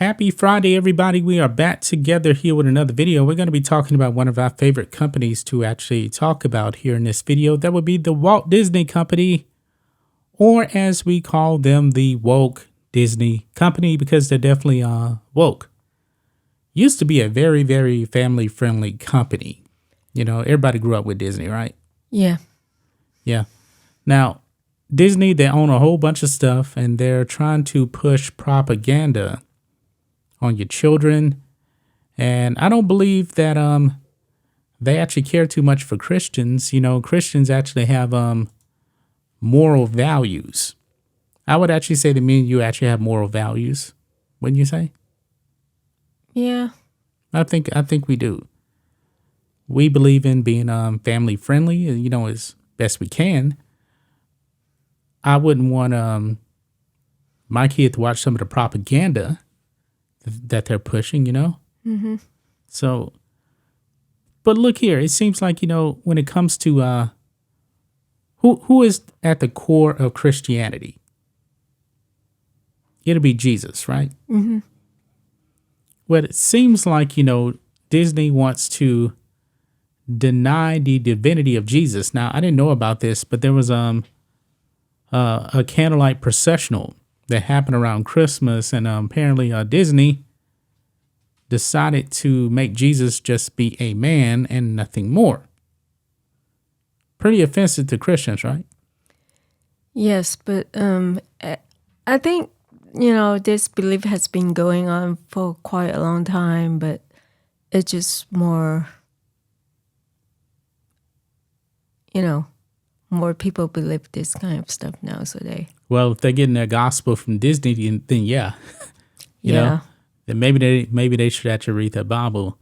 Happy Friday, everybody. We are back together here with another video. We're going to be talking about one of our favorite companies to actually talk about here in this video. That would be the Walt Disney Company, or as we call them, the Woke Disney Company, because they're definitely woke. Used to be a very, very family-friendly company. You know, everybody grew up with Disney, right? Yeah. Yeah. Now, Disney, they own a whole bunch of stuff, and they're trying to push propaganda on your children. And I don't believe that they actually care too much for Christians. You know, Christians actually have moral values. I would actually say that me and you actually have moral values, wouldn't you say? Yeah. I think we do. We believe in being family friendly, you know, as best we can. I wouldn't want my kid to watch some of the propaganda that they're pushing, you know? Mm-hmm. So, but look here, it seems like, you know, when it comes to who is at the core of Christianity, it'll be Jesus, right? Mm-hmm. Well, it seems like, you know, Disney wants to deny the divinity of Jesus. Now, I didn't know about this, but there was a candlelight processional that happened around Christmas, and apparently Disney decided to make Jesus just be a man and nothing more. Pretty offensive to Christians, right? Yes, but I think, you know, this belief has been going on for quite a long time, but it's just more, you know, more people believe this kind of stuff now, so they... Well, if they're getting their gospel from Disney, then yeah. You know, then maybe they should actually read their Bible.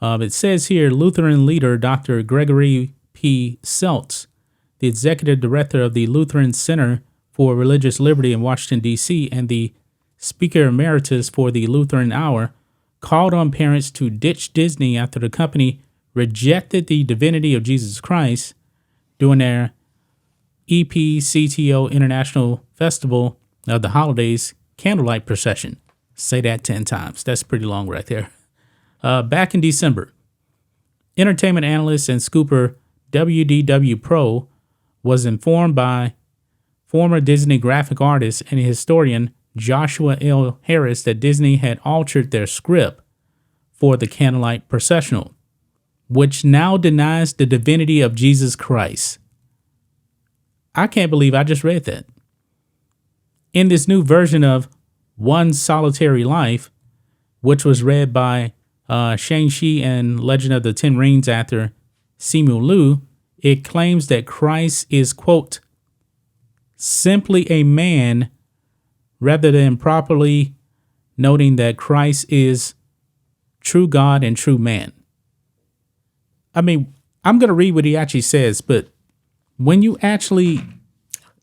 It says here, Lutheran leader Dr. Gregory P. Seltz, the executive director of the Lutheran Center for Religious Liberty in Washington, D.C., and the speaker emeritus for the Lutheran Hour, called on parents to ditch Disney after the company rejected the divinity of Jesus Christ during their EPCTO International Festival of the Holidays Candlelight Procession. Say that 10 times. That's pretty long right there. Back in December, entertainment analyst and scooper WDW Pro was informed by former Disney graphic artist and historian Joshua L. Harris that Disney had altered their script for the Candlelight Processional, which now denies the divinity of Jesus Christ. I can't believe I just read that. In this new version of One Solitary Life, which was read by Shang-Chi and Legend of the Ten Rings actor Simu Liu, it claims that Christ is, quote, simply a man, rather than properly noting that Christ is true God and true man. I mean, I'm going to read what he actually says, but when you actually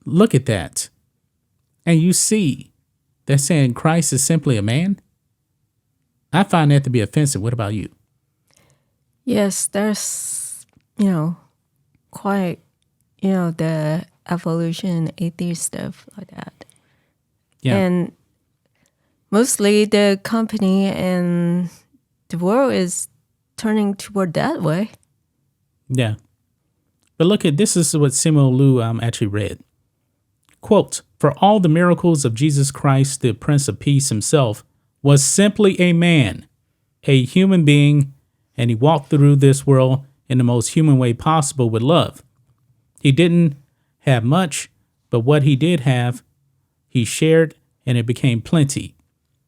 look at that and you see they're saying Christ is simply a man, I find that to be offensive. What about you? Yes, there's, you know, quite, you know, the evolution atheist stuff like that. Yeah. And mostly the company and the world is turning toward that way. Yeah. But look at this is what Simu Liu actually read. Quote, for all the miracles of Jesus Christ, the Prince of Peace himself, was simply a man, a human being, and he walked through this world in the most human way possible with love. He didn't have much, but what he did have, he shared, and it became plenty.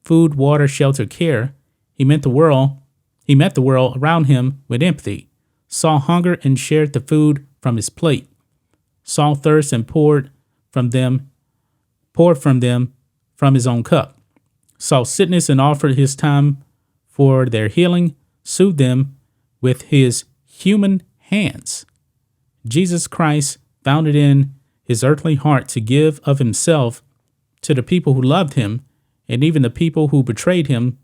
Food, water, shelter, care. He met the world around him with empathy, saw hunger and shared the food from his plate, saw thirst and poured from them from his own cup, saw sickness and offered his time for their healing, soothed them with his human hands. Jesus Christ found it in his earthly heart to give of himself to the people who loved him and even the people who betrayed him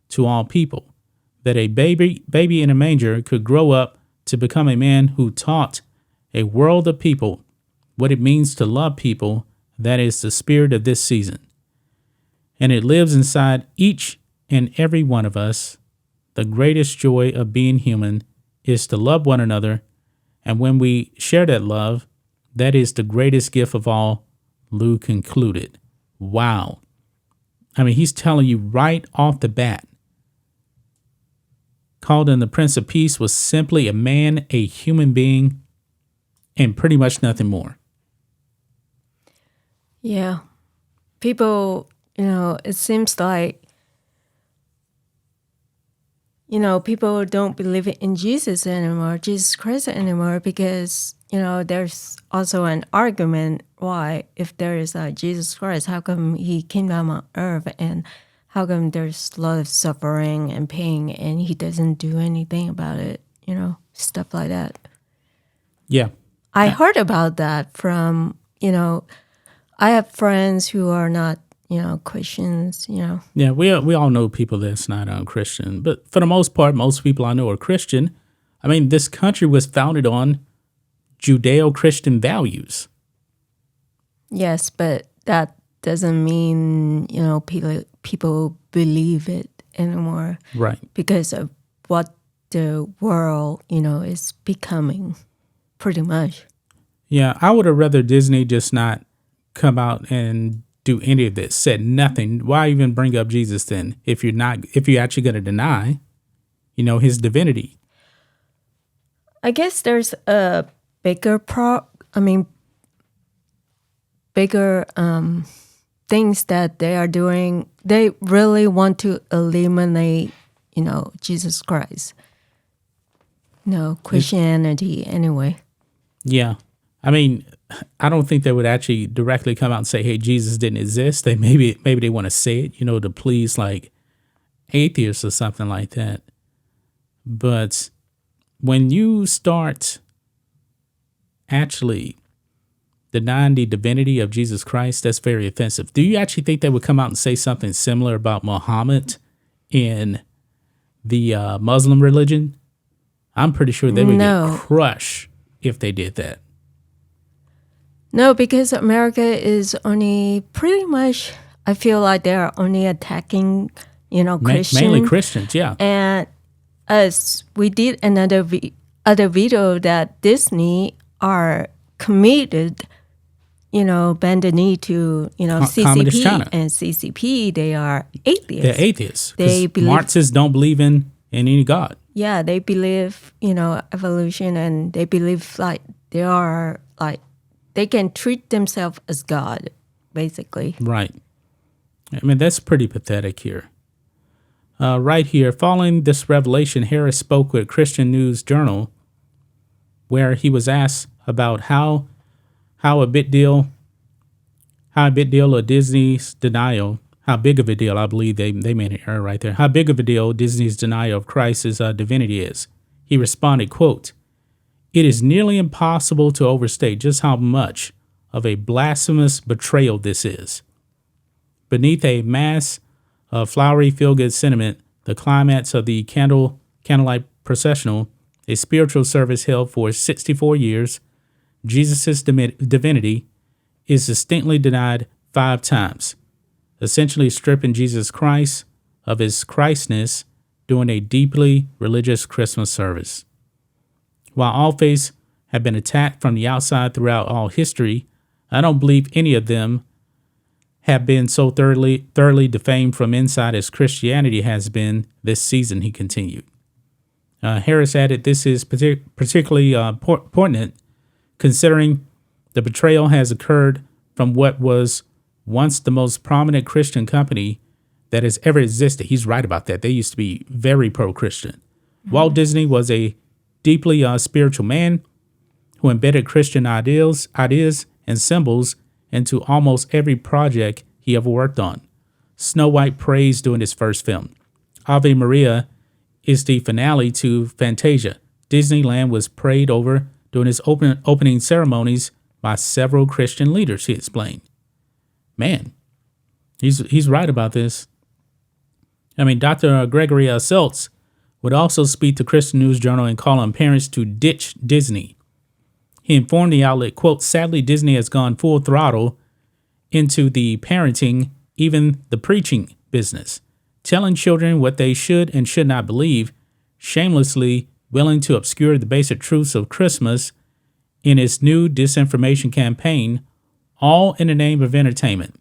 to all people, that a baby in a manger could grow up to become a man who taught a world of people what it means to love people. That is the spirit of this season. And it lives inside each in every one of us, the greatest joy of being human is to love one another. And when we share that love, that is the greatest gift of all, Lou concluded. Wow. I mean, he's telling you right off the bat. Called him the Prince of Peace was simply a man, a human being, and pretty much nothing more. Yeah. People, it seems like, people don't believe in Jesus anymore, Jesus Christ anymore, because, there's also an argument why, if there is a Jesus Christ, how come he came down on earth, and how come there's a lot of suffering and pain and he doesn't do anything about it, stuff like that. Yeah. I heard about that from, I have friends who are not, Christians, Yeah, we all know people that's not Christian. But for the most part, most people I know are Christian. I mean, this country was founded on Judeo-Christian values. Yes, but that doesn't mean, people believe it anymore. Right. Because of what the world, is becoming, pretty much. Yeah, I would have rather Disney just not come out and do any of this, said nothing. Why even bring up Jesus then if you're actually going to deny, his divinity? I guess there's a bigger things that they are doing. They really want to eliminate, Jesus Christ. Christianity anyway. Yeah. I mean, I don't think they would actually directly come out and say, hey, Jesus didn't exist. Maybe they want to say it, to please like atheists or something like that. But when you start actually denying the divinity of Jesus Christ, that's very offensive. Do you actually think they would come out and say something similar about Muhammad in the Muslim religion? I'm pretty sure they would get crushed if they did that. No, because America is only pretty much, I feel like they are only attacking, Christians. Mainly Christians, yeah. And as we did another other video that Disney are committed, bend the knee to, CCP and CCP. They are atheists. They're atheists. They believe Marxists don't believe in any God. Yeah, they believe, evolution, and they believe like they are like they can treat themselves as God, basically. Right. I mean, that's pretty pathetic here. Right here, following this revelation, Harris spoke with Christian News Journal, where he was asked about how a big deal of Disney's denial, how big of a deal, I believe they made an error right there, how big of a deal Disney's denial of Christ's divinity is. He responded, quote, "It is nearly impossible to overstate just how much of a blasphemous betrayal this is." Beneath a mass of flowery feel-good sentiment, the climax of the candlelight processional, a spiritual service held for 64 years, Jesus' divinity is distinctly denied 5 times, essentially stripping Jesus Christ of his Christness during a deeply religious Christmas service. While all faiths have been attacked from the outside throughout all history, I don't believe any of them have been so thoroughly defamed from inside as Christianity has been this season, he continued. Harris added, this is particularly pertinent considering the betrayal has occurred from what was once the most prominent Christian company that has ever existed. He's right about that. They used to be very pro-Christian. Mm-hmm. Walt Disney was a deeply spiritual man who embedded Christian ideas and symbols into almost every project he ever worked on. Snow White praised during his first film. Ave Maria is the finale to Fantasia. Disneyland was prayed over during his opening ceremonies by several Christian leaders, he explained. Man, he's right about this. I mean, Dr. Gregory Seltz would also speak to Christian News Journal and call on parents to ditch Disney. He informed the outlet, quote, "Sadly, Disney has gone full throttle into the parenting, even the preaching business. telling children what they should and should not believe, shamelessly willing to obscure the basic truths of Christmas in its new disinformation campaign, all in the name of entertainment.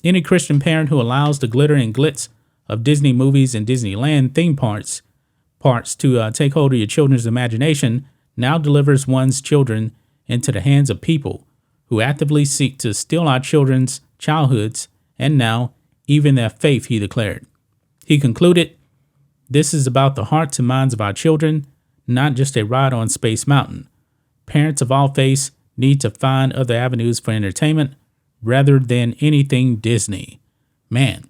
Any Christian parent who allows the glitter and glitz of Disney movies and Disneyland theme parks to take hold of your children's imagination now delivers one's children into the hands of people who actively seek to steal our children's childhoods and now even their faith, he declared. He concluded, "This is about the hearts and minds of our children, not just a ride on Space Mountain. Parents of all faiths need to find other avenues for entertainment rather than anything Disney." Man,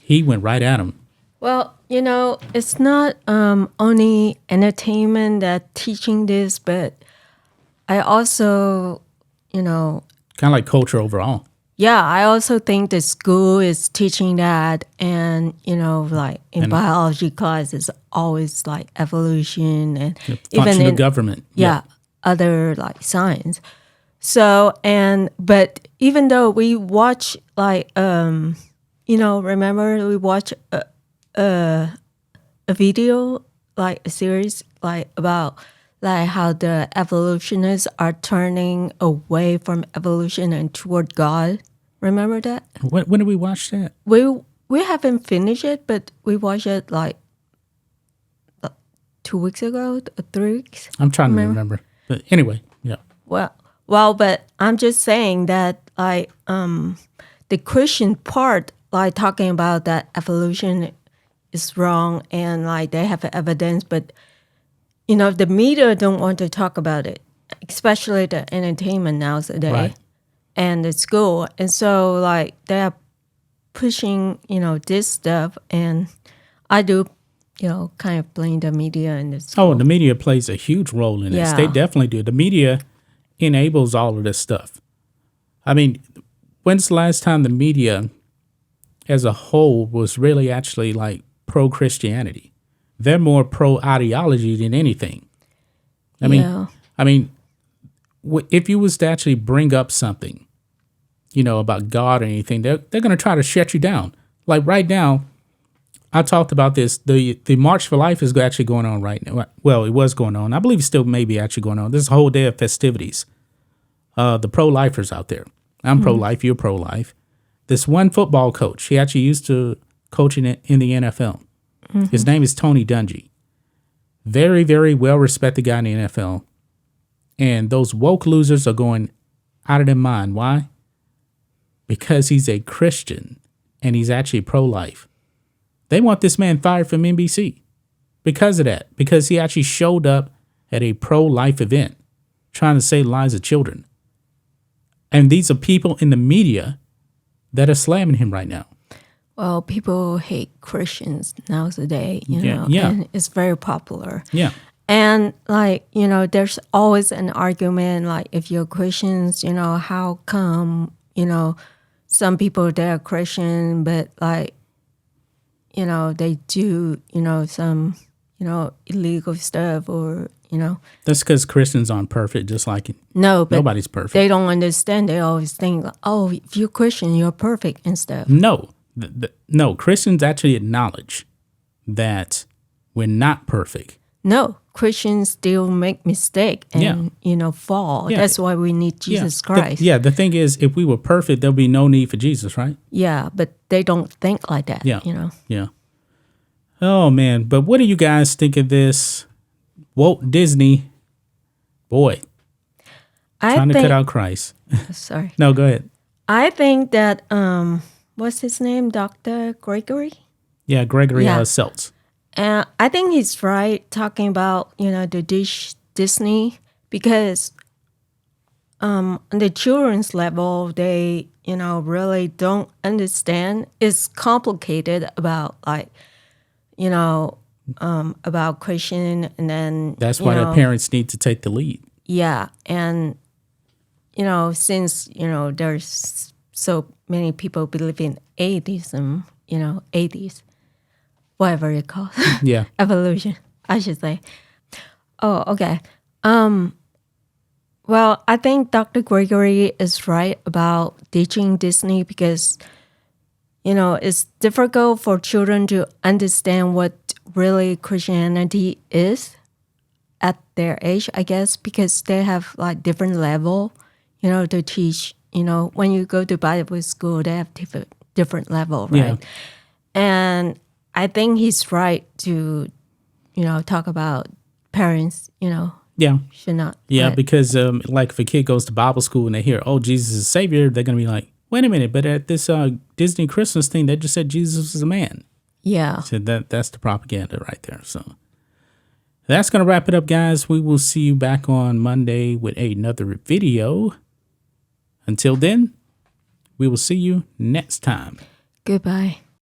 he went right at him. Well, it's not only entertainment that teaching this, but I also, Kind of like culture overall. yeah, I also think the school is teaching that, and like in biology class, it's always like evolution and even in government. other like science. So but even though we watch like remember we watch a video, like a series like about like how the evolutionists are turning away from evolution and toward God. Remember that? When did we watch that? We haven't finished it, but we watched it like 2 weeks ago, 3 weeks. I'm trying to remember. But anyway, yeah. Well, but I'm just saying that like the Christian part, like talking about that evolution is wrong and like they have evidence, but the media don't want to talk about it, especially the entertainment nowadays, right, and the school. And so like they're pushing, this stuff, and I do, kind of blame the media and the school. Oh, the media plays a huge role in this. They definitely do. The media enables all of this stuff. I mean, when's the last time the media as a whole was really actually like pro-Christianity? They're more pro-ideology than anything. I mean, if you was to actually bring up something, about God or anything, they're going to try to shut you down. Like right now, I talked about this. The March for Life is actually going on right now. Well, it was going on. I believe it's still maybe actually going on. This is a whole day of festivities. The pro-lifers out there. I'm pro-life. You're pro-life. This one football coach, he actually used to coach in the NFL. His name is Tony Dungy. Very, very well-respected guy in the NFL. And those woke losers are going out of their mind. Why? Because he's a Christian and he's actually pro-life. They want this man fired from NBC because of that. Because he actually showed up at a pro-life event trying to save the lives of children. And these are people in the media that are slamming him right now. Well, people hate Christians nowadays, Yeah. and it's very popular. Yeah. And like, there's always an argument, like if you're Christians, how come, some people they're Christian, but like, they do, some, illegal stuff or, That's because Christians aren't perfect, just like no, but nobody's perfect. They don't understand. They always think, oh, if you're Christian, you're perfect and stuff. No. No, Christians actually acknowledge that we're not perfect. No, Christians still make mistake and fall. Yeah. That's why we need Jesus Christ. The thing is, if we were perfect, there'll be no need for Jesus, right? Yeah, but they don't think like that. Yeah. Yeah. Oh man, but what do you guys think of this? Walt Disney, boy, trying to cut out Christ. Sorry. No, go ahead. I think that what's his name, Dr. Gregory? Yeah, Gregory Seltz. I think he's right talking about, the Disney, because on the children's level, they, really don't understand. It's complicated about like, about Christian, and then that's why the parents need to take the lead. Yeah, and since there's so many people believe in atheism, atheists, whatever you call it. Yeah. Evolution, I should say. Oh, okay. Well, I think Dr. Gregory is right about teaching Disney because, it's difficult for children to understand what really Christianity is at their age, I guess, because they have like different level, to teach. When you go to Bible school, they have different level, right? Yeah. And I think he's right to, talk about parents, Yeah. should not. Yeah, let- because like if a kid goes to Bible school and they hear, oh, Jesus is Savior, they're going to be like, wait a minute, but at this Disney Christmas thing, they just said Jesus is a man. yeah. So that's the propaganda right there. So that's going to wrap it up, guys. We will see you back on Monday with another video. Until then, we will see you next time. Goodbye.